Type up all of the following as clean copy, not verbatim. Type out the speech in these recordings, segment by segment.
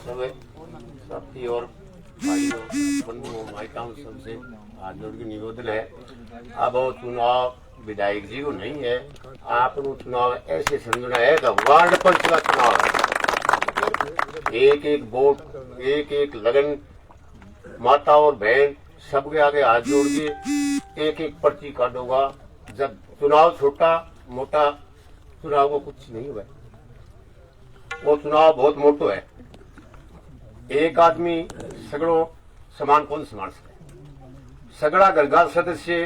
सब साथी और भाइयों बंधुओं माइकाओं सबसे हाथ जोड़ के निवेदन है। अब चुनाव विधायक जी को नहीं है, आप चुनाव ऐसे समझना है कि वार्ड पंच का चुनाव है। एक एक वोट, एक एक लगन, माता और बहन सबके आगे हाथ जोड़ के एक एक पर्ची काटोगा। जब चुनाव छोटा मोटा चुनाव को कुछ नहीं हुआ, वो चुनाव बहुत मोटो है। एक आदमी सगड़ो सामान कौन संभाल सके? सगड़ा घरगाल सदस्य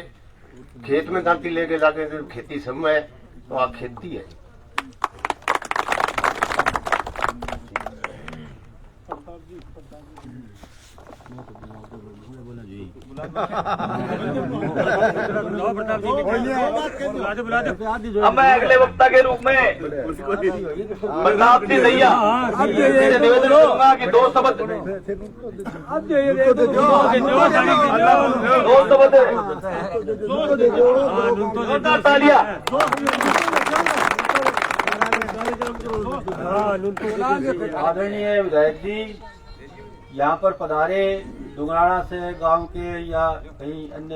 खेत में दांती लेके जाके खेती समय तो आप खेती है। अब मैं अगले वक्ता के रूप में प्रताप सिंह दैया निवेदन करूंगा कि दो शब्द तालियां। आदरणीय विधायक जी यहाँ पर पधारे डुंगराना से गांव के या कहीं अन्य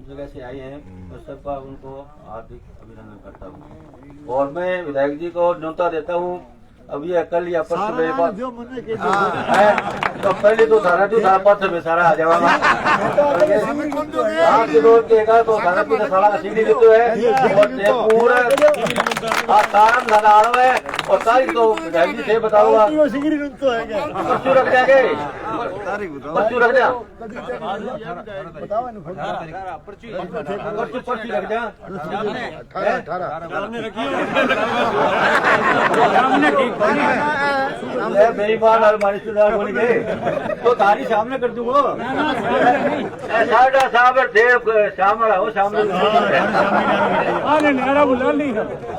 जगह से आए हैं, तो सबका उनको हार्दिक अभिनंदन करता हूँ। और मैं विधायक जी को न्योता देता हूँ, अब ये कल या परसों मेरे पास तो पहले तो सारा परसों में सारा आ जाएगा। आप रोड देगा तो सारा पूरा सारा सीढ़ी देते है और पूरा सारा धनाड़ में और तारीख तो विधायक जी से बताऊंगा। परसों रख जाएंगे, परसों रख जा, पर्ची रख जा। मेरी बात हमारी सुधार बोली गई तो तारी सामने कर दूंगा। साहब शाम हो सामने।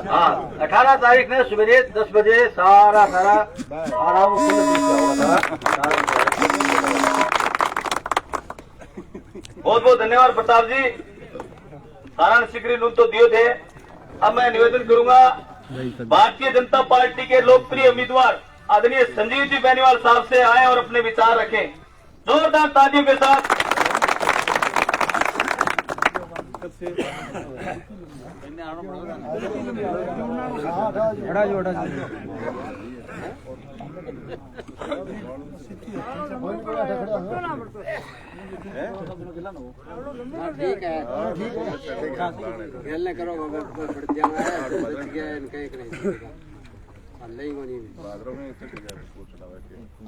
हाँ 18 तारीख ने सवेरे 10 बजे सारा आराम बहुत बहुत धन्यवाद प्रताप जी। सारा सिकरी लूट तो दिए थे। अब मैं निवेदन करूंगा भारतीय जनता पार्टी के लोकप्रिय उम्मीदवार आदरणीय संजीव जी बेनीवाल साहब से आए और अपने विचार रखें। जोरदार तालियों के साथ। ठीक है खेलने करो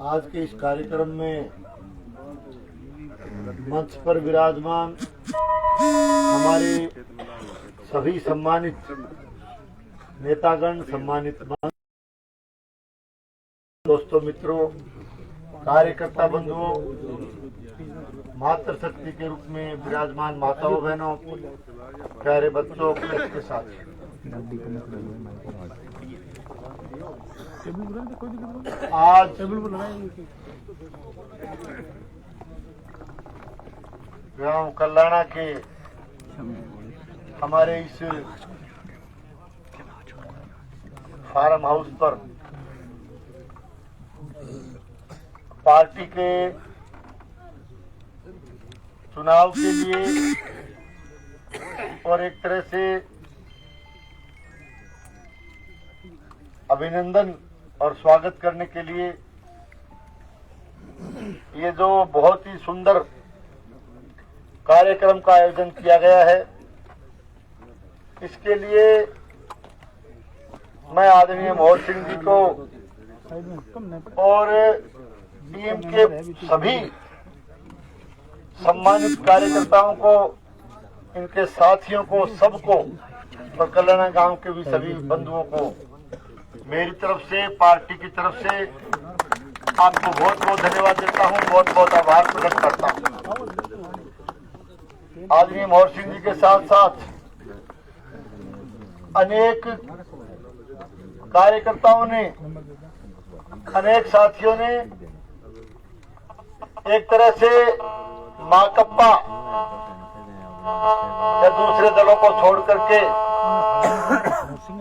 आज के इस कार्यक्रम में मंच पर विराजमान हमारे सभी सम्मानित नेतागण, सम्मानित दोस्तों, मित्रों, कार्यकर्ता बंधुओं, मातृशक्ति के रूप में विराजमान माताओं बहनों, प्यारे बच्चों, प्रेस के साथ आज गांव कल्याणा के हमारे इस फार्म हाउस पर पार्टी के चुनाव के लिए और एक तरह से अभिनंदन और स्वागत करने के लिए ये जो बहुत ही सुंदर कार्यक्रम का आयोजन किया गया है, इसके लिए मैं आदरणीय मोहन सिंह जी को और टीम के सभी सम्मानित कार्यकर्ताओं को, इनके साथियों को, सबको और कल्याणा गांव के भी सभी बंधुओं को मेरी तरफ से, पार्टी की तरफ से आपको बहुत बहुत धन्यवाद देता हूं, बहुत बहुत आभार प्रकट करता हूं। आदरणीय मोहन सिंह जी के साथ साथ अनेक कार्यकर्ताओं ने, अनेक साथियों ने एक तरह से माकप्पा या दूसरे दलों को छोड़ करके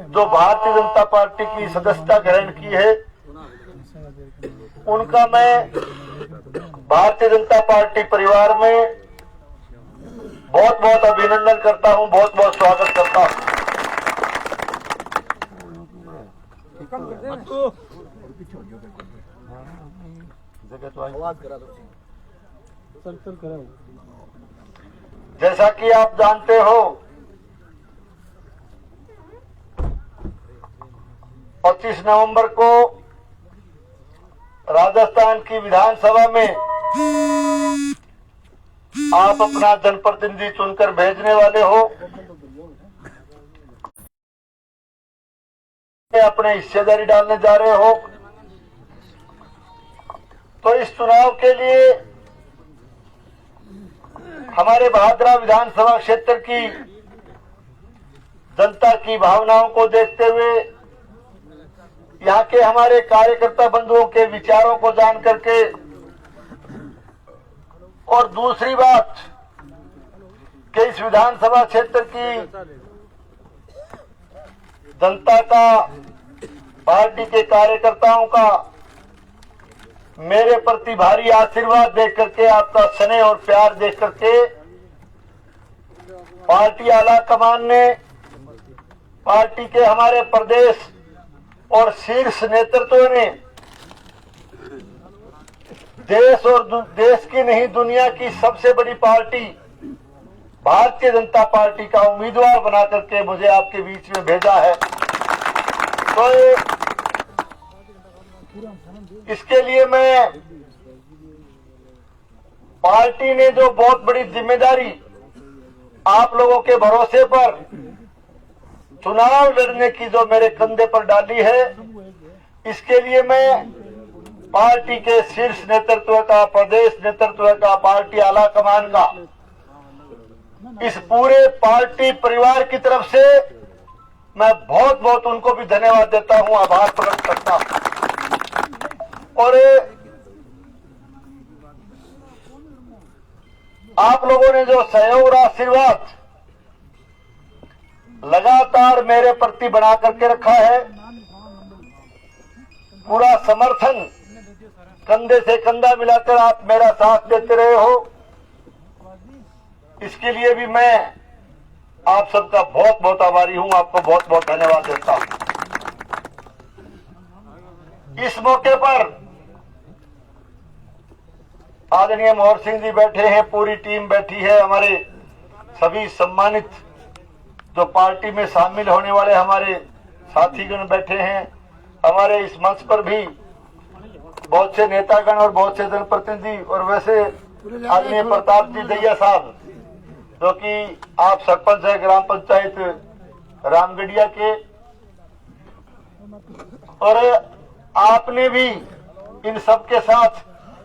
जो भारतीय जनता पार्टी की सदस्यता ग्रहण की है, उनका मैं भारतीय जनता पार्टी परिवार में बहुत बहुत अभिनंदन करता हूं, बहुत बहुत स्वागत करता हूं। जैसा कि आप जानते हो 25 नवंबर को राजस्थान की विधानसभा में आप अपना जनप्रतिनिधि चुनकर भेजने वाले हो। अपने हिस्सेदारी डालने जा रहे हो। तो इस चुनाव के लिए हमारे भादरा विधानसभा क्षेत्र की जनता की भावनाओं को देखते हुए, यहाँ के हमारे कार्यकर्ता बंधुओं के विचारों को जान करके, और दूसरी बात कि इस विधानसभा क्षेत्र की जनता का, पार्टी के कार्यकर्ताओं का मेरे प्रति भारी आशीर्वाद देख करके, आपका स्नेह और प्यार देख करके पार्टी आला कमान ने, पार्टी के हमारे प्रदेश और शीर्ष नेतृत्व ने देश और देश की नहीं दुनिया की सबसे बड़ी पार्टी भारतीय जनता पार्टी का उम्मीदवार बना करके मुझे आपके बीच में भेजा है। तो इसके लिए मैं, पार्टी ने जो बहुत बड़ी जिम्मेदारी आप लोगों के भरोसे पर चुनाव लड़ने की जो मेरे कंधे पर डाली है, इसके लिए मैं पार्टी के शीर्ष नेतृत्व का, प्रदेश नेतृत्व का, पार्टी आला कमान का, इस पूरे पार्टी परिवार की तरफ से मैं बहुत बहुत उनको भी धन्यवाद देता हूं, आभार प्रकट करता हूं। और आप लोगों ने जो सहयोग और आशीर्वाद लगातार मेरे प्रति बना करके रखा है, पूरा समर्थन कंधे से कंधा मिलाकर आप मेरा साथ देते रहे हो, इसके लिए भी मैं आप सबका बहुत बहुत आभारी हूं, आपको बहुत बहुत धन्यवाद देता हूं। इस मौके पर आदरणीय मोहर सिंह जी बैठे हैं, पूरी टीम बैठी है, हमारे सभी सम्मानित जो पार्टी में शामिल होने वाले हमारे साथीगण बैठे हैं, हमारे इस मंच पर भी बहुत से नेतागण और बहुत से जनप्रतिनिधि, और वैसे आदरणीय प्रताप जी दैया साहब जो कि आप सरपंच है ग्राम पंचायत रामगढ़िया के, और आपने भी इन सब के साथ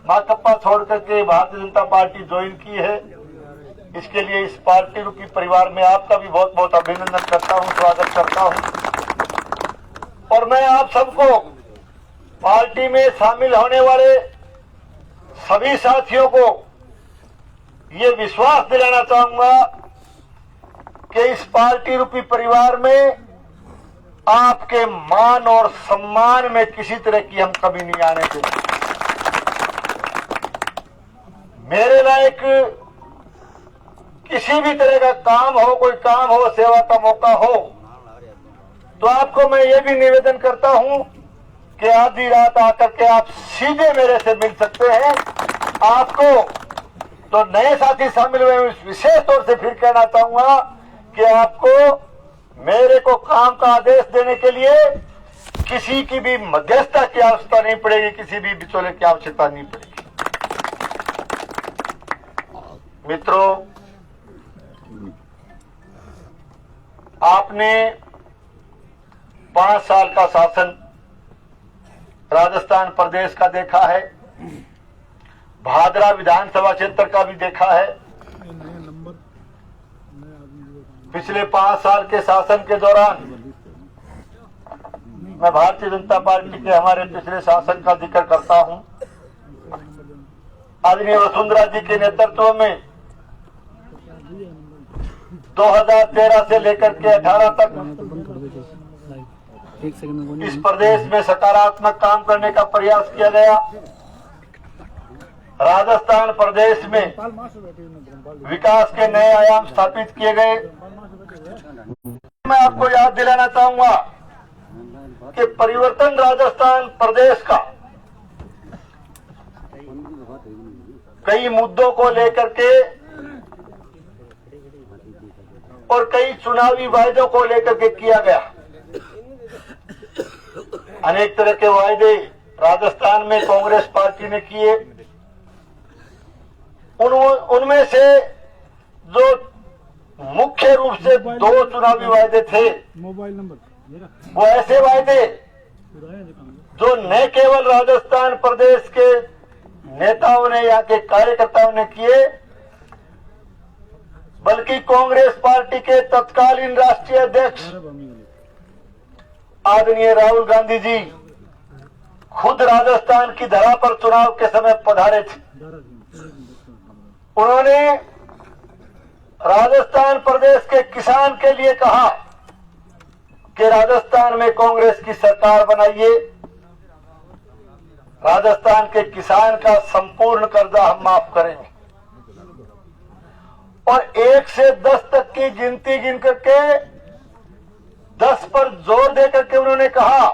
माकप्पा छोड़ करके भारतीय जनता पार्टी ज्वाइन की है। इसके लिए इस पार्टी रूपी परिवार में आपका भी बहुत बहुत अभिनंदन करता हूं, स्वागत करता हूं। और मैं आप सबको, पार्टी में शामिल होने वाले सभी साथियों को ये विश्वास दिलाना चाहूंगा कि इस पार्टी रूपी परिवार में आपके मान और सम्मान में किसी तरह की हम कभी नहीं आने देंगे। मेरे लायक किसी भी तरह का काम हो, कोई काम हो, सेवा का मौका हो, तो आपको मैं ये भी निवेदन करता हूं कि आधी रात आकर के आप सीधे मेरे से मिल सकते हैं। आपको तो नए साथी शामिल हुए, विशेष तौर से फिर कहना चाहूंगा कि आपको मेरे को काम का आदेश देने के लिए किसी की भी मध्यस्थता की आवश्यकता नहीं पड़ेगी, किसी भी बिचौले की आवश्यकता नहीं पड़ेगी। मित्रों, आपने 5 साल का शासन राजस्थान प्रदेश का देखा है, भादरा विधानसभा क्षेत्र का भी देखा है। पिछले 5 साल के शासन के दौरान मैं भारतीय जनता पार्टी के हमारे पिछले शासन का जिक्र करता हूं। आदरणीय वसुंधरा जी के नेतृत्व में 2013 से लेकर के 18 तक इस प्रदेश में सकारात्मक काम करने का प्रयास किया गया। राजस्थान प्रदेश में विकास के नए आयाम स्थापित किए गए। मैं आपको याद दिलाना चाहूंगा कि परिवर्तन राजस्थान प्रदेश का कई मुद्दों को लेकर के और कई चुनावी वायदों को लेकर के किया गया। अनेक तरह के वायदे राजस्थान में कांग्रेस पार्टी ने किए। उनमें से जो मुख्य रूप से 2 चुनावी वायदे थे, वो ऐसे वायदे जो न केवल राजस्थान प्रदेश के नेताओं ने या के कार्यकर्ताओं ने किए, बल्कि कांग्रेस पार्टी के तत्कालीन राष्ट्रीय अध्यक्ष आदरणीय राहुल गांधी जी खुद राजस्थान की धरा पर चुनाव के समय पधारे थे। उन्होंने राजस्थान प्रदेश के किसान के लिए कहा कि राजस्थान में कांग्रेस की सरकार बनाइए, राजस्थान के किसान का संपूर्ण कर्जा हम माफ करेंगे। और 1 से 10 तक की गिनती गिन करके 10 पर जोर देकर के उन्होंने कहा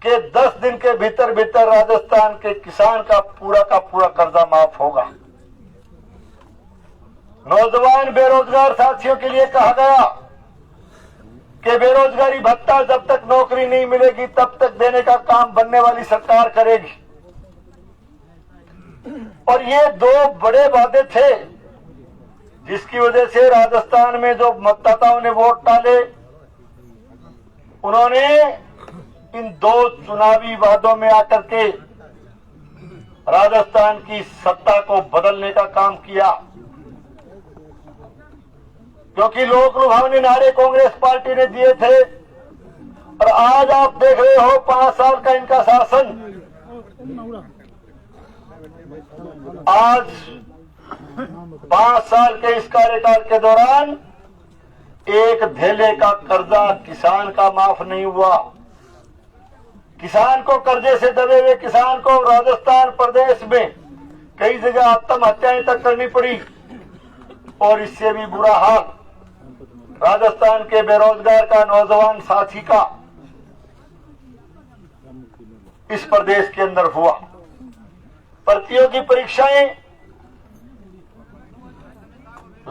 कि 10 दिन के भीतर भीतर राजस्थान के किसान का पूरा कर्जा माफ होगा। नौजवान बेरोजगार साथियों के लिए कहा गया कि बेरोजगारी भत्ता जब तक नौकरी नहीं मिलेगी तब तक देने का काम बनने वाली सरकार करेगी। और ये 2 बड़े वादे थे जिसकी वजह से राजस्थान में जो मतदाताओं ने वोट डाले, उन्होंने इन 2 चुनावी वादों में आकर के राजस्थान की सत्ता को बदलने का काम किया। क्योंकि लोक लुभावने नारे कांग्रेस पार्टी ने दिए थे और आज आप देख रहे हो 5 साल का इनका शासन। आज 5 साल के इस कार्यकाल के दौरान एक धेले का कर्जा किसान का माफ नहीं हुआ। किसान को कर्जे से दबे हुए किसान को राजस्थान प्रदेश में कई जगह आत्महत्याएं तक करनी पड़ी। और इससे भी बुरा हाल राजस्थान के बेरोजगार का नौजवान साथी का इस प्रदेश के अंदर हुआ। प्रतियोगी परीक्षाएं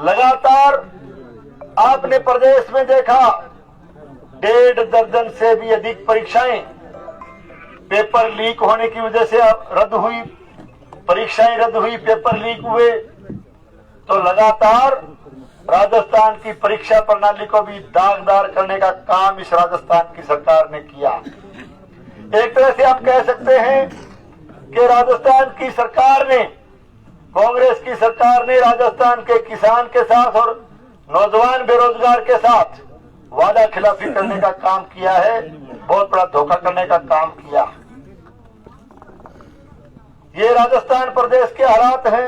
लगातार आपने प्रदेश में देखा, 1.5 दर्जन से भी अधिक परीक्षाएं पेपर लीक होने की वजह से रद्द हुई, परीक्षाएं रद्द हुई, पेपर लीक हुए। तो लगातार राजस्थान की परीक्षा प्रणाली को भी दागदार करने का काम इस राजस्थान की सरकार ने किया। एक तरह से आप कह सकते हैं कि राजस्थान की सरकार ने, कांग्रेस की सरकार ने राजस्थान के किसान के साथ और नौजवान बेरोजगार के साथ वादा खिलाफी करने का काम किया है, बहुत बड़ा धोखा करने का काम किया। ये राजस्थान प्रदेश के हालात हैं।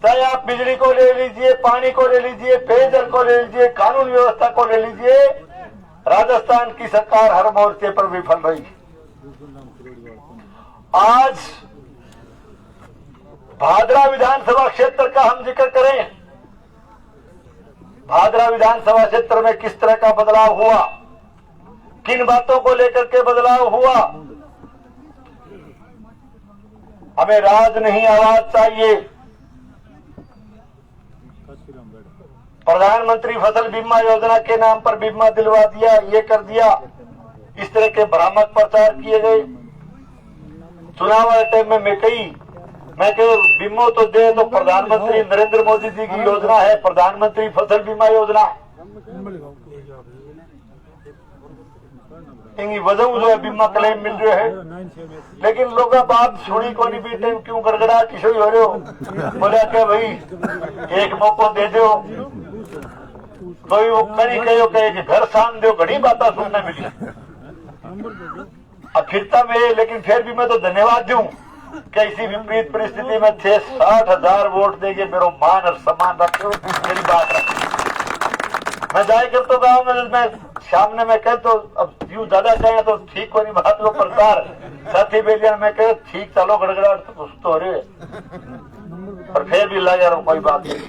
चाहे आप बिजली को ले लीजिए, पानी को ले लीजिए, पेयजल को ले लीजिए, कानून व्यवस्था को ले लीजिए, राजस्थान की सरकार हर मोर्चे पर विफल रही। आज भादरा विधानसभा क्षेत्र का हम जिक्र करें, भादरा विधानसभा क्षेत्र में किस तरह का बदलाव हुआ, किन बातों को लेकर के बदलाव हुआ। हमें राज नहीं आवाज चाहिए। प्रधानमंत्री फसल बीमा योजना के नाम पर बीमा दिलवा दिया, ये कर दिया, इस तरह के भ्रामक प्रचार किए गए। चुनाव वाले टाइम में मैं कह बीमा तो दे, तो प्रधानमंत्री नरेंद्र मोदी जी की योजना है प्रधानमंत्री फसल बीमा योजना। इनकी वजह जो है बीमा क्लेम मिल रहे है, लेकिन लोग बात सुनी को नहीं भी टाइम क्यों गड़गड़ा किशोर हो रहे हो। बोला क्या भाई एक मौका दे दो, कोई वो कहीं कहो कि घर साम दो, घड़ी बातें सुनने मिली। अब फिरता में, लेकिन फिर भी मैं तो धन्यवाद दूं कि इसी विपरीत परिस्थिति में 60,000 वोट देके मेरा मान और सम्मान रखे, मेरी बात रखे। मैं जाए कर तो गाँव में मैं सामने में कह तो अब यूं ज्यादा कहें तो ठीक को नहीं बात लो प्रकार साथी बेलिया में कहे ठीक चलो गड़गड़ाहट तो कुछ तो हो रही है पर फिर भी लगे रहो कोई बात नहीं।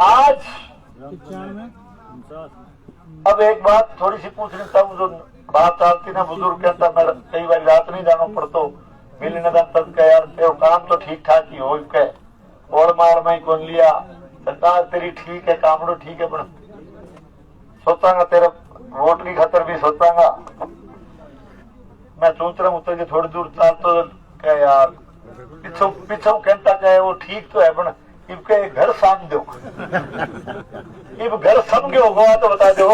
आज अब एक बात थोड़ी सी पूछनी चाहूँ जो बात आती ना बुजुर्ग के अंदर मैं कई बार रात नहीं जाना पड़तो मिलने तक का यार तेरे काम तो ठीक ठाक ही हो के और मार में कौन लिया सरकार तेरी ठीक है कामड़ो ठीक है पर सोचांगा तेरा वोट की खातर भी सोचांगा मैं सोच रहा हूँ तो थोड़ी दूर चाल तो क्या यार पिछो पिछो कहता क्या वो ठीक तो है पर इनके घर साम दो इब घर समझो हुआ तो बता दो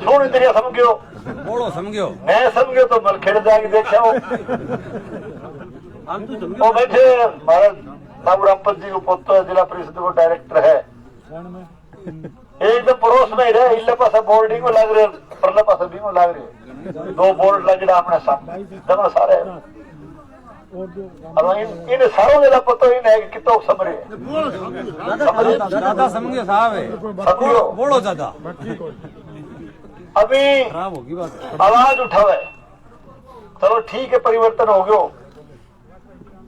सुन तेरिया समझो बोलो समझो मैं समझो तो मलखेड़ जाके देखा वो बैठे हमारा बाबू रामपत जी को पोतो है जिला परिषद को डायरेक्टर है एक तो पड़ोस में ही रहे इले पास बोर्डिंग को लग रहे परले पास भी को लग रहे दो बोर्ड लग रहा अपने सामने जमा सारे अब इन सारों जरा पता ही नहीं कितो समरे ज्यादा समझो साहब है समझो बोलो ज्यादा अभी खराब होगी बात आवाज उठावे चलो ठीक है परिवर्तन हो गयो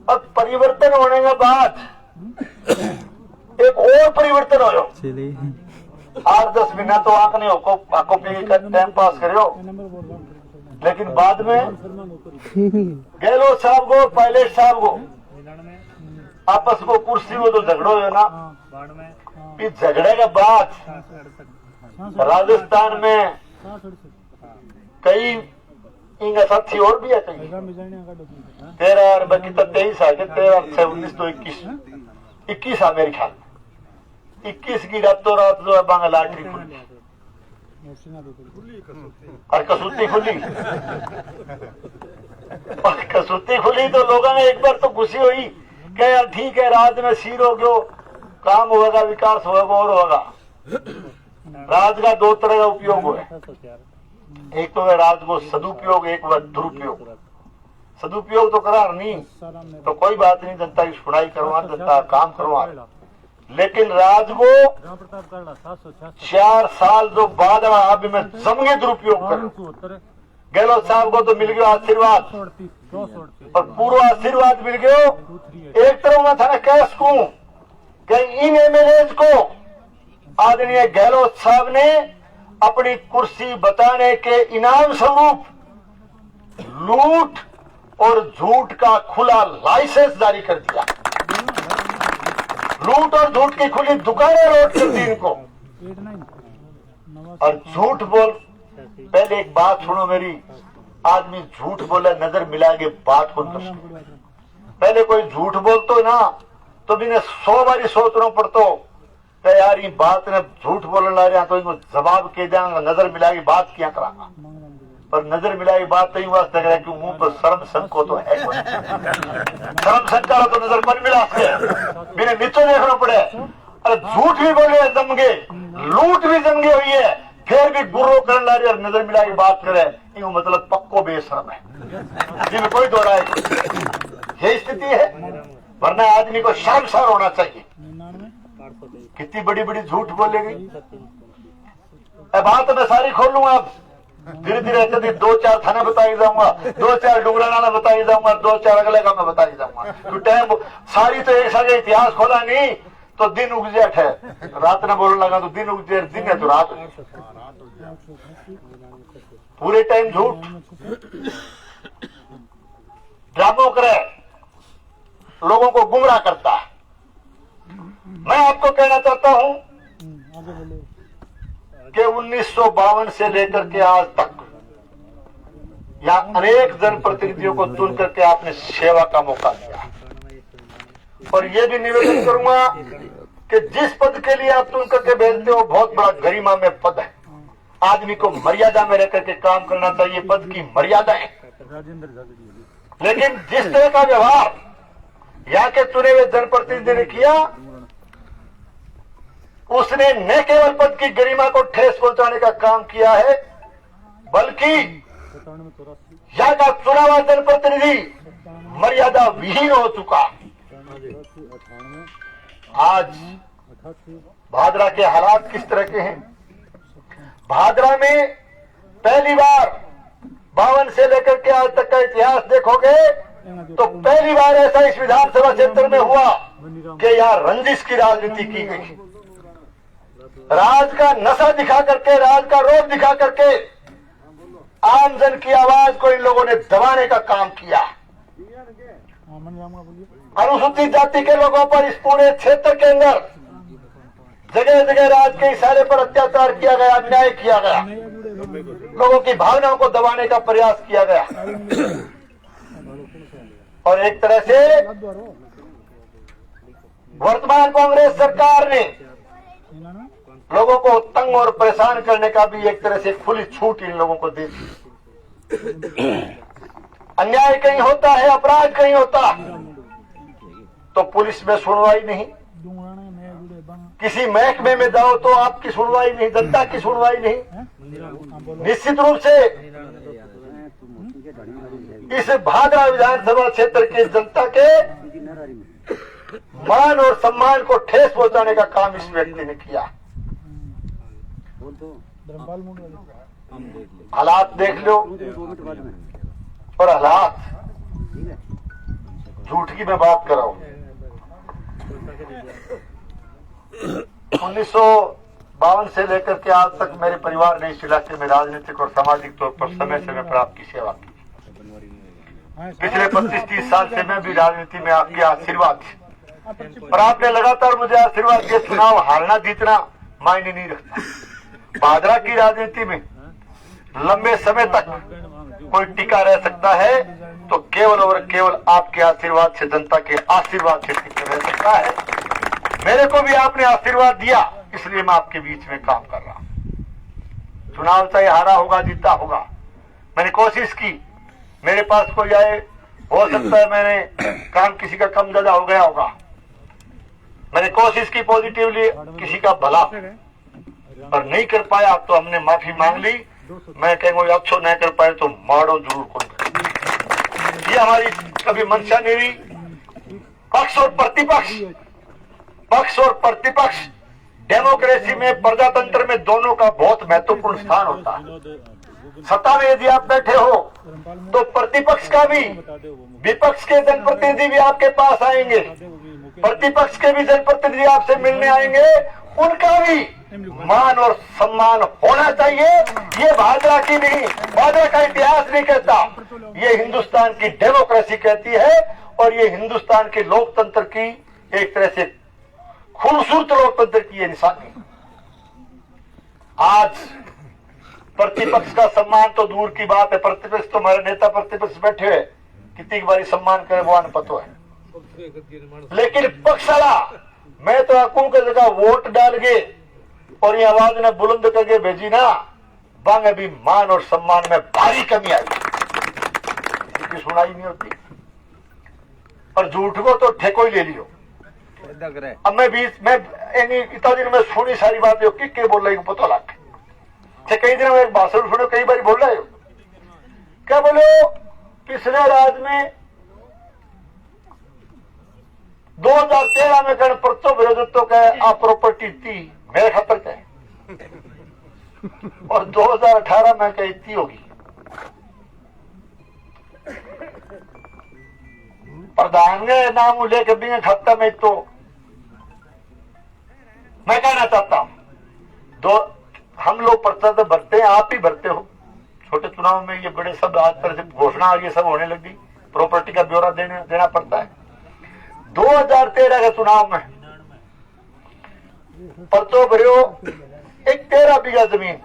अब परिवर्तन होने के बाद एक और परिवर्तन हो 8-10 महीना तो आंख नहीं हो आंखों पी टाइम पास करो लेकिन बाद में गहलोत साहब को पायलट साहब को आपस को कुर्सी को तो झगड़ो है ना इस झगड़े के बाद राजस्थान में कई इनका साथी और भी है कई 13 और बाकी तो 23 है 13 से 19 तो 21 है मेरे ख्याल में 21 की रातों रात जो है बांगा लॉटरी खुली और कसूती खुली और कसूती खुली तो लोगों ने एक बार तो खुशी हुई कि यार ठीक है राज में सीर हो गयो काम होगा विकास होगा और होगा। राज का दो तरह का उपयोग हुआ एक तो है राज को सदुपयोग एक बार दुरुपयोग। सदुपयोग तो करार नहीं तो कोई बात नहीं जनता की सुनाई करवा जनता काम करवा लेकिन राज को 4 साल जो बाद अभी मैं जमगे दुरुपयोग कर गहलोत साहब को तो मिल गया आशीर्वाद और पूरा आशीर्वाद मिल गया एक तरफ में था कैश को इन एमएलएज को आदरणीय गहलोत साहब ने अपनी कुर्सी बताने के इनाम स्वरूप लूट और झूठ का खुला लाइसेंस जारी कर दिया। लूट और झूठ की खुली दुकानें रोड कर दी इनको और झूठ बोल पहले एक बात सुनो मेरी आदमी झूठ बोले नजर मिला के बात को पहले कोई झूठ बोलतो ना तो भी 100 बारी सोचना पड़तो तो यार ये बात ने झूठ बोलने ला रहा तो इनको जवाब के देंगे नजर मिला के बात क्या करांगा पर नजर मिलाई बात नहीं वास्ते लग कि मुंह पर शर्म संको तो है शर्म संका तो नजर मन मिला मेरे नीचे देखना पड़े अरे झूठ भी बोले जमगे लूट भी जमगे हुई है फिर भी गुर्रो करने ला रही और नजर मिला की बात करे इनको मतलब पक्को बेशर्म है जिसमें कोई दो राय यही स्थिति है वरना आदमी को शर्मसार होना चाहिए। कितनी बड़ी बड़ी झूठ बोलेगी बात मैं सारी खोल लूंगा अब धीरे धीरे कभी 2-4 थाने बताई जाऊंगा 2-4 डुंगराना बताई जाऊंगा 2-4 अगले का मैं बताई जाऊंगा तो टाइम सारी तो एक साथ इतिहास खोला नहीं तो दिन उगजेठ है रात ने बोलने लगा तो दिन उगजेठ दिन है तो रात पूरे टाइम झूठ ड्रामों करे लोगों को गुमराह करता है। मैं आपको कहना चाहता हूं कि 1952 से लेकर के आज तक यहाँ अनेक जनप्रतिनिधियों को चुन करके आपने सेवा का मौका दिया और ये भी निवेदन करूंगा कि जिस पद के लिए आप चुन करके भेजते हो बहुत बड़ा गरिमा में पद है। आदमी को मर्यादा में रह करके काम करना चाहिए पद की मर्यादा है लेकिन जिस तरह का व्यवहार यहाँ के चुने हुए जनप्रतिनिधि ने किया उसने न केवल पद की गरिमा को ठेस पहुंचाने का काम किया है बल्कि यहाँ का चुना हुआ जनप्रतिनिधि मर्यादा विहीन हो चुका। आज भादरा के हालात किस तरह के हैं। भादरा में पहली बार 52 से लेकर के आज तक का इतिहास देखोगे तो पहली बार ऐसा इस विधानसभा क्षेत्र में हुआ कि यहाँ रंजिश की राजनीति की गई। राज का नशा दिखा करके, राज का रोग दिखा करके आम जन की आवाज को इन लोगों ने दबाने का काम किया। अनुसूचित जाति के लोगों पर इस पूरे क्षेत्र के अंदर जगह जगह राज के इशारे पर अत्याचार किया गया, अन्याय किया गया, लोगों की भावनाओं को दबाने का प्रयास किया गया और एक तरह से वर्तमान कांग्रेस सरकार ने लोगों को तंग और परेशान करने का भी एक तरह से खुली छूट इन लोगों को दे दी। अन्याय कहीं होता है, अपराध कहीं होता तो पुलिस में सुनवाई नहीं, किसी महकमे में जाओ तो आपकी सुनवाई नहीं, जनता की सुनवाई नहीं। निश्चित रूप से इस भादरा विधानसभा क्षेत्र की जनता के मान और सम्मान को ठेस पहुंचाने का काम इस व्यक्ति ने किया। हालात देख लो और हालात, झूठ की मैं बात कर रहा हूं। 1952 से लेकर के आज तक मेरे परिवार ने इस इलाके में राजनीतिक और सामाजिक तौर पर समय समय पर आपकी सेवा की। पिछले 25-30 साल से मैं भी राजनीति में आपके आशीर्वाद, और आपने लगातार मुझे आशीर्वाद दिया। चुनाव हारना जीतना मायने नहीं रखता। भादरा की राजनीति में लंबे समय तक कोई टिका रह सकता है तो केवल और केवल आपके आशीर्वाद से, जनता के आशीर्वाद से टिका रह सकता है। मेरे को भी आपने आशीर्वाद दिया, इसलिए मैं आपके बीच में काम कर रहा हूं। चुनाव चाहे हारा होगा, जीता होगा, मैंने कोशिश की। मेरे पास कोई आए, हो सकता है मैंने काम किसी का कम ज्यादा हो गया होगा, मैंने कोशिश की पॉजिटिवली किसी का भला, पर नहीं कर पाया तो हमने माफी मांग ली। मैं कहूँगा अच्छो नहीं कर पाए तो मारो जरूर कोई। ये हमारी कभी मंशा नहीं हुई। पक्ष और प्रतिपक्ष, पक्ष और प्रतिपक्ष डेमोक्रेसी में, प्रजातंत्र में दोनों का बहुत महत्वपूर्ण स्थान होता है। सत्ता में यदि आप बैठे हो तो प्रतिपक्ष का भी, विपक्ष के जनप्रतिनिधि भी आपके पास आएंगे, प्रतिपक्ष के भी जनप्रतिनिधि आपसे मिलने आएंगे, उनका भी मान और सम्मान होना चाहिए। ये भादरा की नहीं, भादरा का इतिहास नहीं कहता, ये हिंदुस्तान की डेमोक्रेसी कहती है और ये हिंदुस्तान के लोकतंत्र की एक तरह से खूबसूरत लोकतंत्र की ये निशानी। आज प्रतिपक्ष का सम्मान तो दूर की बात है, प्रतिपक्ष तो हमारे नेता प्रतिपक्ष बैठे हुए, कितनी बारी सम्मान करे वो अनपतो है। लेकिन पक्षाला मैं तो आकू की जगह वोट डाल के और ये आवाज ने बुलंद करके भेजी ना, बांग अभी मान और सम्मान में भारी कमी आई, क्योंकि सुनाई नहीं होती और झूठ को तो ठेको ही ले लियो। अब मैं इतना दिन में सुनी सारी बात हो कि बोल रही हूँ पता लग कई दिन में एक भाषण सुनो, कई बार बोल रहे हो। क्या बोलो, पिछले राज में 2013 में कहीं परचो विरोधत्व का आप प्रॉपर्टी थी मेरे खातर का और 2018 में कहीं इतनी होगी। प्रधान ने नाम लेकर भी खाता में तो मैं कहना चाहता हूं, हम लोग पर्चा तो भरते हैं, आप ही भरते हो। छोटे चुनाव में ये बड़े सब आज तरह से घोषणा ये सब होने लगी, प्रॉपर्टी का ब्यौरा देना पड़ता है। 2013 के चुनाव में पर्चो भरियो, एक 13 बीघा जमीन,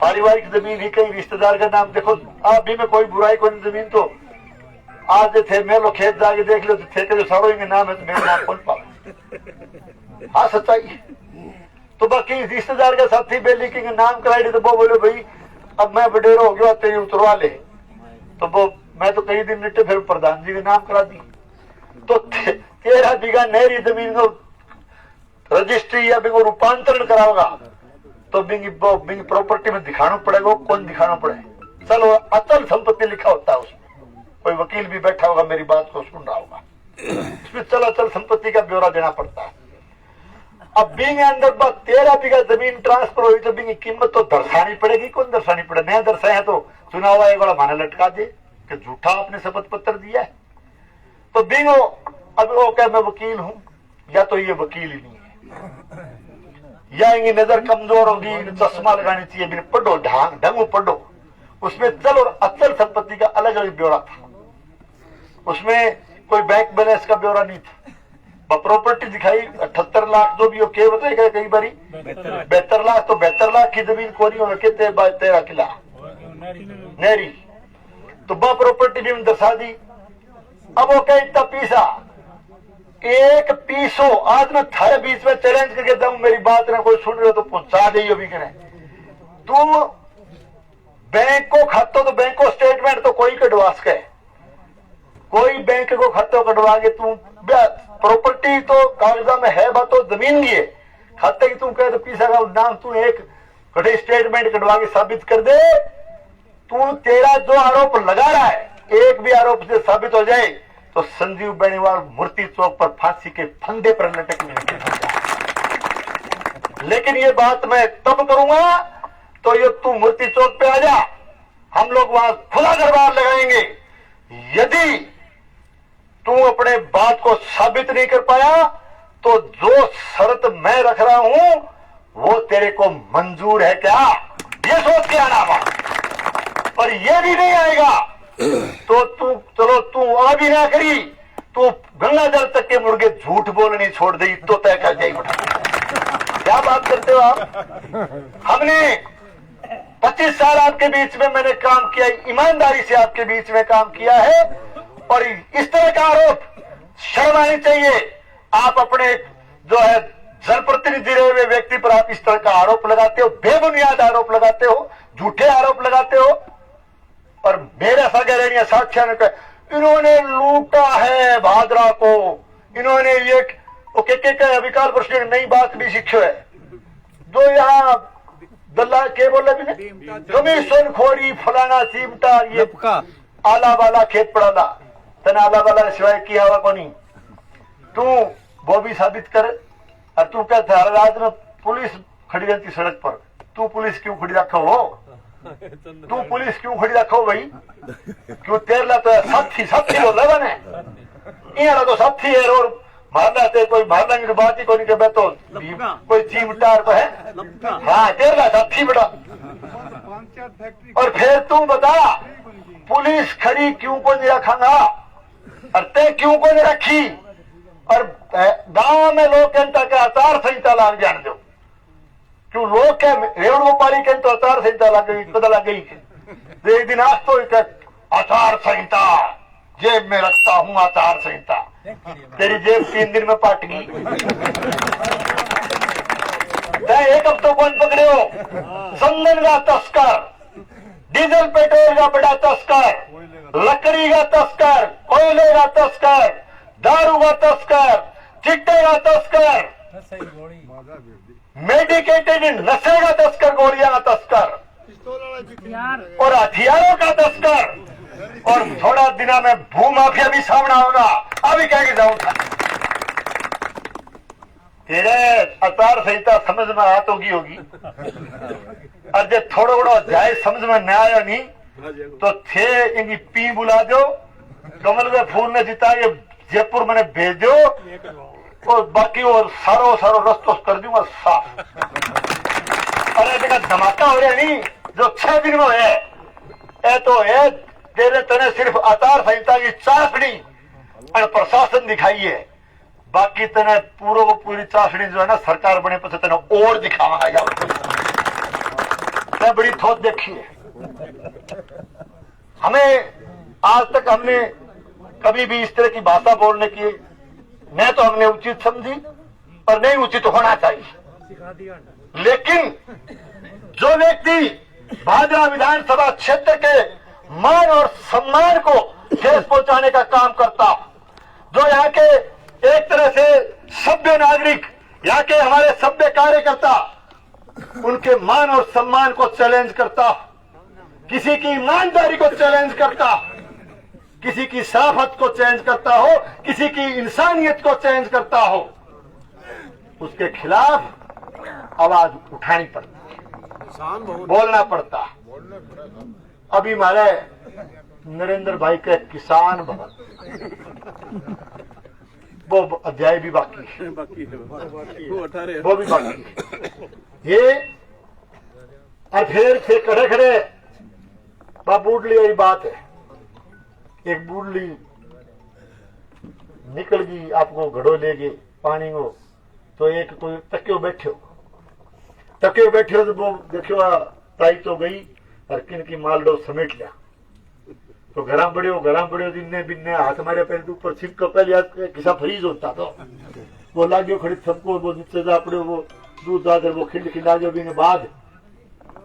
पारिवारिक जमीन ही, कहीं रिश्तेदार का नाम देखो। आप भी में कोई बुराई कोई जमीन तो आज थे मैं लो खेत जाके देख लो, ठेके जो साड़ो नाम है तो मेरा नाम कौन पावे। हाँ सच्चाई। तो बाकी रिश्तेदार के साथी बेली के नाम कराई तो वो बोले भाई अब मैं बडेरो हो गया तेरी उतरवा ले, तो वो मैं तो कई दिन निटे फिर प्रधान जी के नाम करा दी। तो 13 बीघा नहरी जमीन को रजिस्ट्री या बिंगो रूपांतरण कराओगा तो बिंग प्रॉपर्टी में दिखाना पड़ेगा, कौन दिखाना पड़ेगा। चलो अचल संपत्ति लिखा होता है उसमें, कोई वकील भी बैठा होगा मेरी बात को सुन रहा होगा, इसमें चल अचल संपत्ति का ब्यौरा देना पड़ता है। अब बिंग अंदर 13 बीघा जमीन ट्रांसफर हुई तो बिंग की कीमत तो दर्शानी पड़ेगी। कौन दर्शानी पड़े? नया दर्शाया तो चुनाव आयोग वाला माने लटका दे कि झूठा आपने शपथ पत्र दिया है। तो बिंग अब वो कहे मैं वकील हूं, या तो ये वकील ही नहीं है, या इनकी नजर कमजोर होगी, चश्मा लगानी चाहिए। बिन पढ़ो, ढंग पढ़ो। उसमें चल और अचल संपत्ति का अलग अलग ब्यौरा था, उसमें कोई बैंक बैलेंस का ब्यौरा नहीं था। प्रॉपर्टी दिखाई 78 लाख जो भी हो के बताएगा कई बारी 72 लाख, तो 72 लाख की जमीन कोनी हो रखे 13 किला नहरी, तो वह प्रॉपर्टी भी दर्शा दी। अब वो कहे इतना पीसा एक पीसो, आज मैं थारे बीच में चैलेंज करके जाऊं, मेरी बात ना कोई सुन रहे हो तो पहुंचा दे भी करें। तुम बैंक को खातो तो बैंक को स्टेटमेंट तो कोई कटवा सके, कोई बैंक को खाते कटवा के तुम प्रॉपर्टी तो कागजा में है, बात तो जमीन भी है, खाते की तुम कहे तो पीसा का नाम तू एक कटे स्टेटमेंट कटवा के साबित कर दे। तू तेरा जो आरोप लगा रहा है एक भी आरोप से साबित हो जाए तो संजीव बेनीवाल मूर्ति चौक पर फांसी के फंदे पर लटकने लगे। लेकिन ये बात मैं तब करूंगा तो ये तू मूर्ति चौक पे आ जा, हम लोग वहां खुला दरबार लगाएंगे। यदि तू अपने बात को साबित नहीं कर पाया तो जो शर्त मैं रख रहा हूं वो तेरे को मंजूर है क्या, ये सोच के आना वहां। और ये भी नहीं आएगा तो तू चलो तू आ भी ना करी, तू गंगा जल तक के मुर्गे झूठ बोलनी छोड़ दे तो तय कर जाएगी। क्या बात करते हो आप? हमने 25 साल आपके बीच में मैंने काम किया, ईमानदारी से आपके बीच में काम किया है, और इस तरह का आरोप शर्म आनी चाहिए। आप अपने जो है जनप्रतिनिधि रहे हुए व्यक्ति पर आप इस तरह का आरोप लगाते हो, बेबुनियाद आरोप लगाते हो, झूठे आरोप लगाते हो। और मेरे सगे साक्ष्य ने कहा इन्होंने लूटा है भादरा को, इन्होंने ये अविकाल प्रश्न नई बात भी सीखो है जो यहाँ दल्ला के बोले भी कमीशन खोरी फलाना चिमटा, ये आला वाला खेत पड़ाला तने आला वाला सिवाय किया हुआ को नहीं, तू वो भी साबित कर। और तू कहता है रात में पुलिस खड़ी रहती सड़क पर, तू पुलिस क्यों खड़ी रखो हो? तू पुलिस क्यों खड़ी रखो भाई? क्यों तेरला तो साथी बोला बने यहाँ तो साथी है और मारना ते कोई मारना की बात ही कोई नहीं, तो कोई चिमटार तो है। हाँ तेरला साथी बड़ा। और फिर तू बता पुलिस खड़ी क्यों को नहीं रखागा और ते क्यों को नहीं रखी? और गांव में लोग कहता के आचार संहिता लाग जान दो, क्यों लोग क्या रेवड़ गोपाली के तो आचार संहिता लग गई, पता लग गई एक दिन आज तो आचार संहिता जेब में रखता हूँ, आचार संहिता तेरी जेब 3 दिन में पाट गई। एक हफ्तों कौन पकड़े हो? संदन का तस्कर, डीजल पेट्रोल का बड़ा तस्कर, लकड़ी का तस्कर, कोयले का तस्कर, दारू का तस्कर, चिट्टे का तस्कर, मेडिकेटेड नशे का तस्कर, गोलियां का तस्कर और हथियारों का तस्कर। और थोड़ा दिना में भू माफिया भी सामना होगा। अभी कह के जाऊं तेरे आचार संहिता समझ में आत होगी और जब थोड़ा थोड़ा जाए समझ में न आया नहीं तो थे इनकी पी बुला दो, कमल के फूल ने जिता ये जयपुर मैंने भेज दो और बाकी और सारो रस्तो कर दूंगा साफ। अरे देखा धमाका हो रहा नहीं जो 6 दिन में है तो है तेरे तने सिर्फ आचार संहिता की चाशनी और प्रशासन दिखाई है, बाकी तने पूरो को पूरी चाशनी जो है ना सरकार बने पर तने और दिखावा जाओ। मैं बड़ी थोत देखी है। हमें आज तक हमने कभी भी इस तरह की भाषा बोलने की न तो हमने उचित समझी और नहीं उचित होना चाहिए। लेकिन जो व्यक्ति भादरा विधानसभा क्षेत्र के मान और सम्मान को ठेस पहुंचाने का काम करता, जो यहाँ के एक तरह से सभ्य नागरिक, यहाँ के हमारे सभ्य कार्यकर्ता, उनके मान और सम्मान को चैलेंज करता, किसी की ईमानदारी को चैलेंज करता, किसी की शराफत को चैलेंज करता हो, किसी की इंसानियत को चैलेंज करता हो, उसके खिलाफ आवाज उठानी पड़ती है, बोलना पड़ता है। अभी हमारे नरेंद्र भाई के किसान भवन वो अध्याय भी बाकी है, वो भी बाकी है। ये और फिर से खड़े खड़े बूढ़ली वाली बात है, एक बूढ़ली निकल गई आपको घड़ो ले गए पानी को, तो एक कोई तक्यो बैठो तो वो देखो ताई तो गई और किन की मालडो समेट लिया, तो घरा बड़े दिन बिन्ने हाथ मारे पहले तो ऊपर छिप पहले किसा फ्रीज होता तो वो लाग्यो खड़ी सबको वो नीचे जा पड़े वो दूध दादर वो खिंड जो भी बाद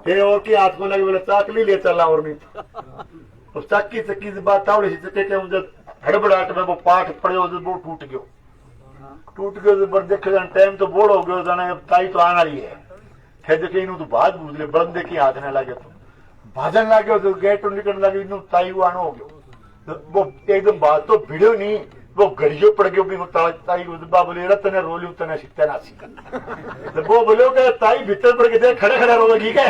फिर और की हाथ को लगे बोले चाकली ले चला और नहीं तो चक्की से बात तावड़ी सी चक्के के मुझे हड़बड़ाहट में वो पाठ पड़े वो टूट गयो पर देखे टाइम तो बोड़ हो गयो जाने ताई तो आना ही है, फिर देखे इन्हों तो बाज बूझ ले बंदे की हाथ ने लगे तो भाजन लगे तो गेट निकलने लगे इन्हों ताई वो आना हो गयो तो वो एकदम बात तो भिड़ो नहीं वो घड़ियों पड़ गयो भी ताई बोले तने रोलियो तने सीखते ना सीखा तो वो बोलो कि ताई भीतर पड़ के खड़े खड़े रोवे ठीक है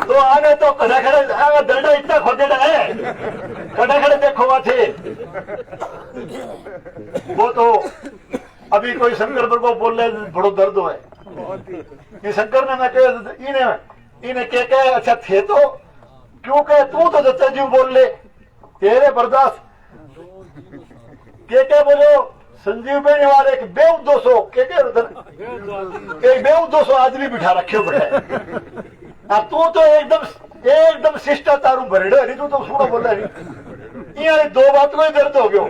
तो आने तो खड़े खड़े दंडा इतना खोदेड़ा है खड़े खड़े देखो वहां थे वो तो अभी कोई शंकर पर को बोल रहे बड़ो दर्द हो है ये शंकर ने मैं कह इन्हें कह अच्छा थे तो क्यों कहे तू तो जच्चा जी बोल ले तेरे बर्दाश्त क्या बोलो संजीव बेने वाले एक बेउद्देश्य एक बेउद्देश्य आदमी बिठा रखे बैठे तू तो एकदम शिष्टाचार भरेड़ो नहीं तू तो सूढ़ो बोल रहा नहीं ये दो बात को ही दर्द हो गयो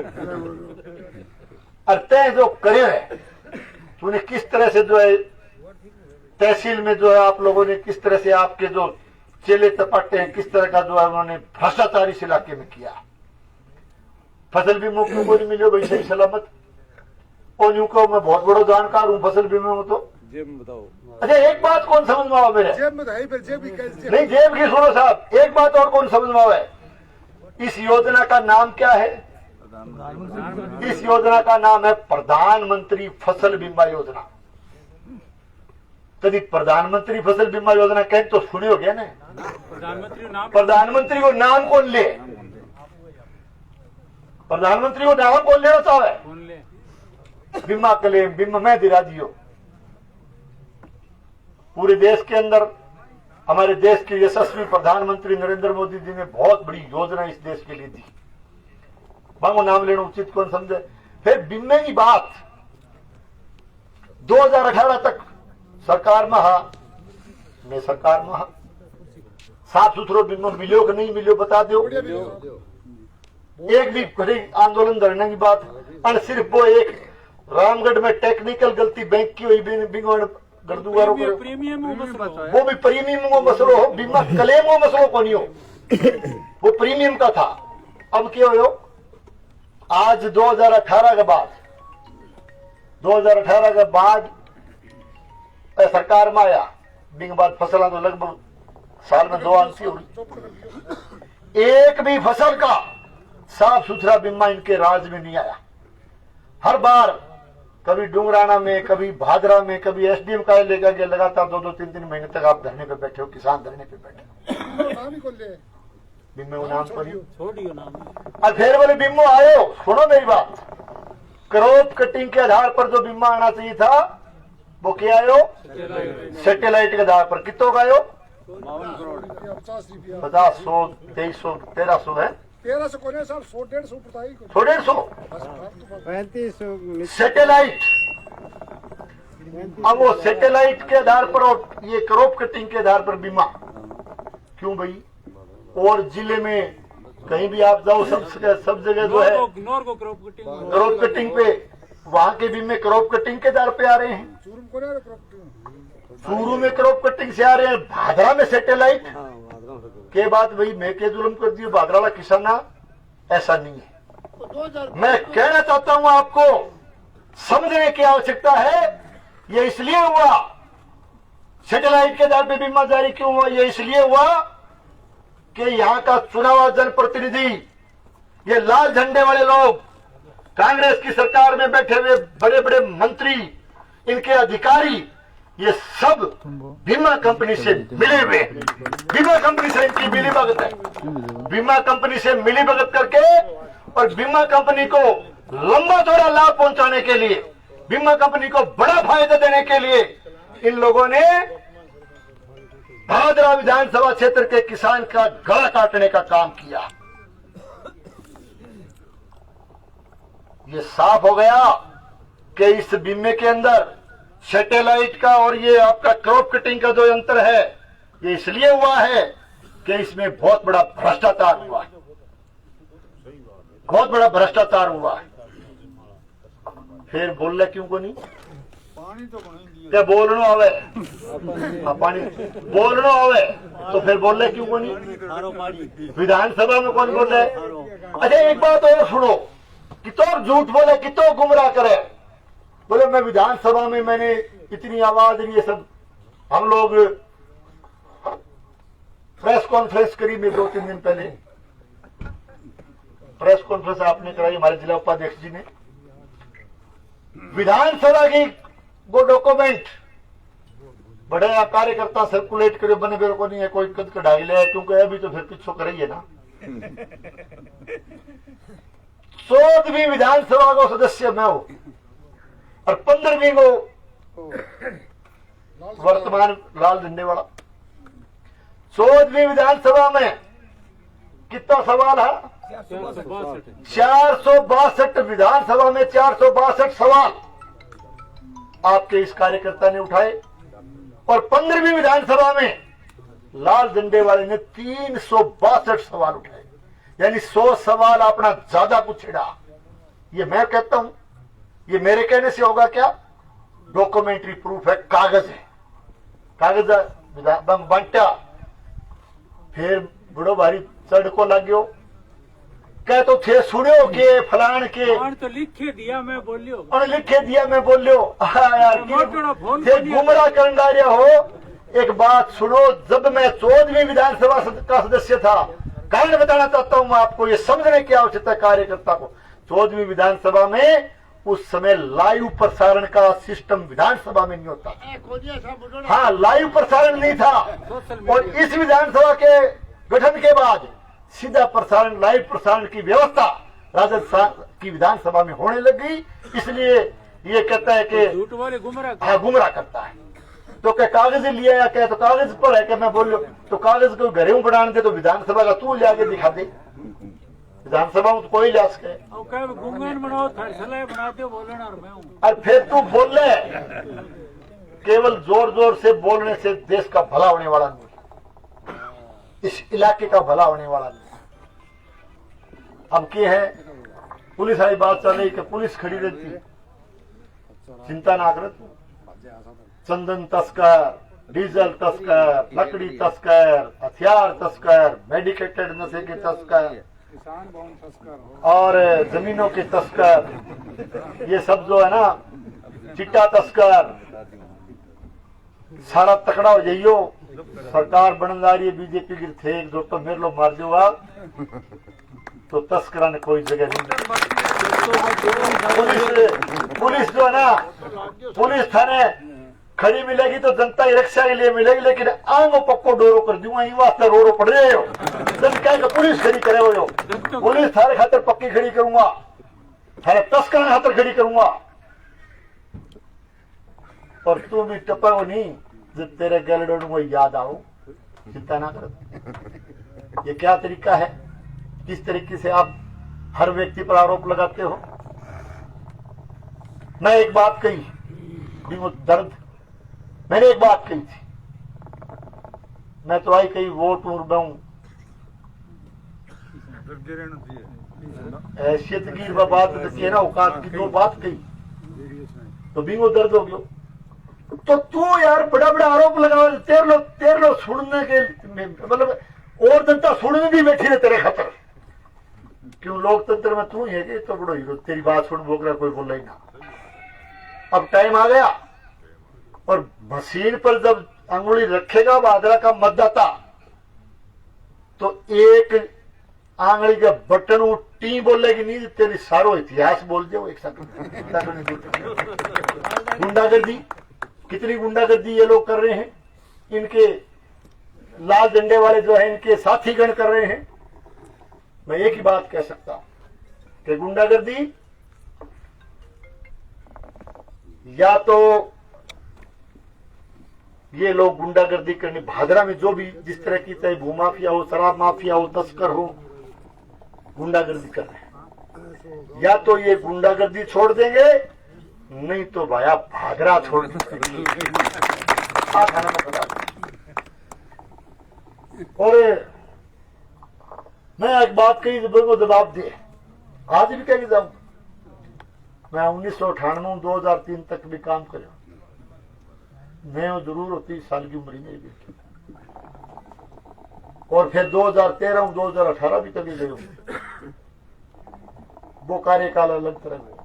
और तय जो करे है तूने किस तरह से जो है तहसील में जो है आप लोगों ने किस तरह से आपके जो चेले चपाटे हैं किस तरह का जो है उन्होंने भ्रष्टाचार इस इलाके में किया, फसल बीमा को नहीं मिले भाई सही सलामत और यूं को मैं बहुत बड़ा जानकार हूँ फसल बीमा में तो बताओ। अच्छा एक बात कौन समझ में आओ मेरे नहीं जेब की सुनो साहब एक बात और कौन समझ में आओ है इस योजना का नाम क्या है, इस योजना का नाम है प्रधानमंत्री फसल बीमा योजना। कभी प्रधानमंत्री फसल बीमा योजना कहें तो सुने हो गया ना, प्रधानमंत्री को नाम कौन ले, प्रधानमंत्री को नाम कौन लेना चाहे बीमा क्लेम बीमा में दिला दियो। पूरे देश के अंदर हमारे देश के यशस्वी प्रधानमंत्री नरेंद्र मोदी जी ने बहुत बड़ी योजना इस देश के लिए दी, बांगो नाम लेना उचित कौन समझे। फिर बीमे की बात 2018 तक सरकार में मैं सरकार में साफ सुथरो बीमा मिलो कि नहीं मिलो बता दो, एक भी खड़ी आंदोलन धरने की बात और सिर्फ वो एक रामगढ़ में टेक्निकल गलती बैंक की हुई गर्दुगारों को वो भी प्रीमियम को मसलो हो बीमा क्लेम को मसलो को नहीं हो वो प्रीमियम का था। अब क्या हो आज 2018 के बाद सरकार में आया बिंग बाद फसल तो लगभग साल में 2 आंसी हो एक भी फसल का साफ सुथरा बीमा इनके राज में नहीं आया। हर बार कभी डुंगराना में कभी भादरा में कभी एसडीएम का लेकर के लगातार 2-3 महीने तक आप धरने पे बैठे हो, किसान धरने पे बैठे बीमे नाम पर और फिर बोले बीमो आयो सुनो मेरी बात क्रॉप कटिंग के आधार पर जो बीमा आना चाहिए था वो क्या आयो सैटेलाइट के आधार पर कितों का आयो 50, 100, 2300, 1300 है 150 सैटेलाइट। अब वो सैटेलाइट के आधार पर और ये क्रॉप कटिंग के आधार पर बीमा क्यों भाई, और जिले में कहीं भी आप जाओ सब जगह जो है क्रॉप कटिंग पे वहां के बीमे क्रॉप कटिंग के आधार पे आ रहे हैं, चूरू में क्रॉप कटिंग से आ रहे हैं, भादरा में सैटेलाइट के बाद भाई मैं के जुल्म कर दिए भादरा वाला किसान ऐसा नहीं है। मैं कहना चाहता हूं आपको समझने की आवश्यकता है। ये इसलिए हुआ सैटेलाइट के आधार पे बीमा जारी क्यों हुआ, ये इसलिए हुआ कि यहां का चुनाव जनप्रतिनिधि ये लाल झंडे वाले लोग कांग्रेस की सरकार में बैठे हुए बड़े बड़े मंत्री इनके अधिकारी ये सब बीमा कंपनी से मिले हुए हैं। बीमा कंपनी से इनकी मिलीभगत है। बीमा कंपनी से मिलीभगत करके और बीमा कंपनी को लंबा चौड़ा लाभ पहुंचाने के लिए, बीमा कंपनी को बड़ा फायदा देने के लिए इन लोगों ने भादरा विधानसभा क्षेत्र के किसान का गला काटने का काम किया। ये साफ हो गया कि इस बीमे के अंदर सैटेलाइट का और ये आपका क्रॉप कटिंग का जो अंतर है, ये इसलिए हुआ है कि इसमें बहुत बड़ा भ्रष्टाचार हुआ है, बहुत बड़ा भ्रष्टाचार हुआ है। फिर बोल रहे क्यों को नहीं? क्या बोलना आवे? पानी बोलना आवे तो फिर बोल रहे क्यों को नहीं? विधानसभा में कौन बोल रहे? अच्छा एक बात और सुनो, कितो झूठ बोले, कितो गुमराह करे। बोले मैं विधानसभा में मैंने इतनी आवाज, ये सब हम लोग प्रेस कॉन्फ्रेंस करी में 2-3 दिन पहले प्रेस कॉन्फ्रेंस आपने कराई, हमारे जिला उपाध्यक्ष जी ने। विधानसभा की वो डॉक्यूमेंट बड़े कार्यकर्ता सर्कुलेट करे, बने बेर को नहीं है, कोई कद कढ़ाई ले, क्योंकि अभी तो फिर पिछो करिए ना। 14वीं विधानसभा को सदस्य मैं हूं और 15वीं को वर्तमान लाल झंडे वाला। 14वीं विधानसभा में कितना सवाल है? 462 विधानसभा में 462 सवाल आपके इस कार्यकर्ता ने उठाए और 15वीं विधानसभा में लाल झंडे वाले ने 362 सवाल उठाए, यानी 100 सवाल अपना ज्यादा पूछेगा। ये मैं कहता हूं, ये मेरे कहने से होगा क्या? डॉक्यूमेंट्री प्रूफ है, कागज है, कागज बंटा। फिर बड़ो भारी चढ़ को लग गयो, कह तो थे सुनियो के फलान के तो लिखे दिया मैं बोलियो, और लिखे दिया मैं बोलियो। यार गुमराह करना रहे हो। एक बात सुनो, जब मैं 14वीं विधानसभा का सदस्य था, कारण बताना चाहता हूं मैं आपको, ये समझने की आवश्यकता है कार्यकर्ता को। 14वीं विधानसभा में उस समय लाइव प्रसारण का सिस्टम विधानसभा में नहीं होता। हाँ, लाइव प्रसारण नहीं था। और इस विधानसभा के गठन के बाद सीधा प्रसारण, लाइव प्रसारण की व्यवस्था राजस्थान की विधानसभा में होने लग गई। इसलिए ये कहता है कि झूठ वाले गुमराह, हाँ गुमराह करता है। तो क्या कागज लिया या क्या? तो कागज पर है कि मैं बोल तो कागज को घरे बनाने दे, तो विधानसभा का तू लिया के दिखा दे। विधानसभा में तो कोई लिया सके, गुंगन बनाओ, थरसला बना दो, बोलना और मैं हूँ। और फिर तू बोल ले। केवल जोर जोर से बोलने से देश का भला होने वाला नहीं, इस इलाके का भला होने वाला नहीं। अब क्या है, पुलिस वाली बात चल रही कि पुलिस खड़ी रहती, चिंता ना कर तू। चंदन तस्कर, डीजल तस्कर, लकड़ी तस्कर, हथियार तस्कर, मेडिकेटेड नशे के तस्कर और जमीनों के तस्कर, ये सब जो है ना, चिट्टा तस्कर, सारा तकड़ा हो जाइयो। सरकार बन जा रही है बीजेपी की, थे एक दो तो मेरे लोग मार दो आप, तो तस्करा ने कोई जगह नहीं। पुलिस जो है ना, पुलिस थाने खड़ी मिलेगी तो जनता की रक्षा के लिए मिलेगी, लेकिन आंगो पक्को डोरो कर दूंगा, ये वास्ते रोरो पड़ रहे हो। जनता पुलिस खड़ी करे हो, पुलिस थारे खातर पक्की खड़ी करूंगा, थारे तस्कर खातर खड़ी करूंगा। और तू भी टपो नहीं, जब तेरे गलडों को याद आओ, चिंता ना कर। ये क्या तरीका है? किस तरीके से आप हर व्यक्ति पर आरोप लगाते हो? मैं एक बात कही, दर्द, मैंने एक बात कही थी, मैं तो आई कही वोट हूं, हैसियत की बात कहना, औकात की दो बात कही तो भी वो दर्द हो गया। तो तू यार बड़ा बड़ा आरोप लगा, तेरे लोग सुनने के मतलब और जनता सुनने भी बैठी है तेरे खतर। क्यों लोकतंत्र में तू ही है कि तो बड़ो हीरो, तेरी बात सुन भोग रहा, कोई बोल ही ना। अब टाइम आ गया और मशीन पर जब अंगुली रखेगा भादरा का मतदाता, तो एक आंगली का बटन टी बोलेगी नहीं, तेरी सारो इतिहास बोल दो एक साथ। गुंडागर्दी, कितनी गुंडागर्दी ये लोग कर रहे हैं, इनके लाल झंडे वाले जो है इनके साथीगण कर रहे हैं। मैं एक ही बात कह सकता हूं कि गुंडागर्दी या तो ये लोग गुंडागर्दी करने, भादरा में जो भी जिस तरह की चाहे भूमाफिया हो, शराब माफिया हो, तस्कर हो, गुंडागर्दी कर रहे हैं। या तो ये गुंडागर्दी छोड़ देंगे, नहीं तो भाया भादरा छोड़ देंगे। खाना में बता दूं। और मैं एक बात कही तो जवाब दे, आज भी कह जाऊं, मैं 1998 2003 तक भी काम कर, मैं जरूर 30 साल की उम्र में भी, और फिर 2013 2018 भी कभी गए होंगे। वो कार्यकाल अलग तरह वो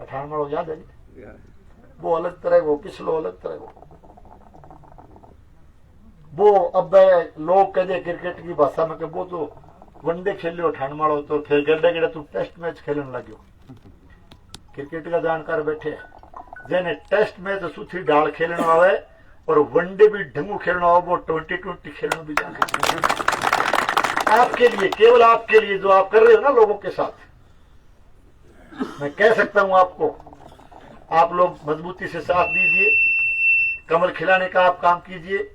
98 याद है, वो अलग तरह वो पिछलो अलग तरह वो अब लोग कहते क्रिकेट की भाषा में, वो तो वनडे खेलो 98 तो फिर गड्ढे गड्ढे तू टेस्ट मैच खेलने लगे। क्रिकेट का जानकार बैठे हैं, जेने टेस्ट मैच सुथी डाल खेलना आवे और वनडे भी ढंगू खेलना हो, वो 2020 खेलना भी जाने। आपके लिए, केवल आपके लिए जो आप कर रहे हो ना लोगों के साथ, मैं कह सकता हूं आपको, आप लोग मजबूती से साथ दीजिए, कमल खिलाने का आप काम कीजिए,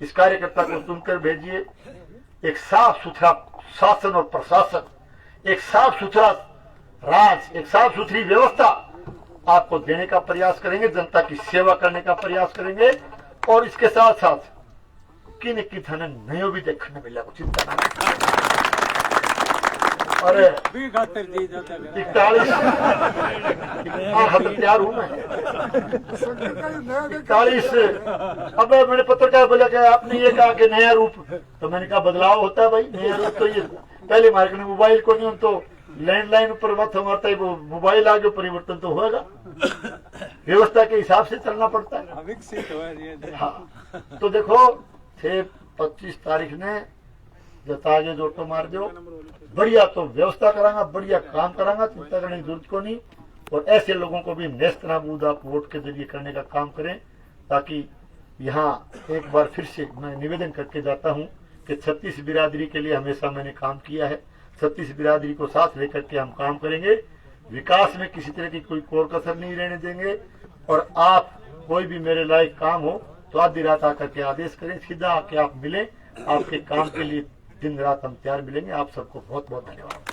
इस कार्यकर्ता को चुनकर भेजिए, एक साफ सुथरा शासन और प्रशासन, एक साफ सुथरा राज, एक साफ सुथरी व्यवस्था आपको देने का प्रयास करेंगे, जनता की सेवा करने का प्रयास करेंगे। और इसके साथ साथ किन की धन नयो भी देखने मिला, चिंता ना। अरे 41 तैयार हूं मैं 41। अब मैंने पत्रकार बोला कि आपने ये कहा कि नया रूप, तो मैंने कहा बदलाव होता है भाई, नया रूप तो ये पहले मार्केट में मोबाइल को नहीं, तो लैंडलाइन पर मत हमारता है, वो मोबाइल आगे परिवर्तन तो होगा, व्यवस्था के हिसाब से चलना पड़ता है। हाँ, तो देखो 25 तारीख ने जतागे जोटो मार दो, बढ़िया तो व्यवस्था करांगा, बढ़िया काम करांगा, चिंता करने की जरूरत को नहीं। और ऐसे लोगों को भी नेस्त नाबूद आप वोट के जरिए करने का काम करें, ताकि यहाँ एक बार फिर से मैं निवेदन करके जाता हूँ कि 36 बिरादरी के लिए हमेशा मैंने काम किया है, 36 बिरादरी को साथ लेकर के हम काम करेंगे, विकास में किसी तरह की कोई कोर कसर नहीं रहने देंगे। और आप कोई भी मेरे लायक काम हो तो आधी रात आकर के आदेश करें, सीधा आके आप मिलें, आपके काम के लिए दिन रात हम तैयार मिलेंगे। आप सबको बहुत बहुत धन्यवाद।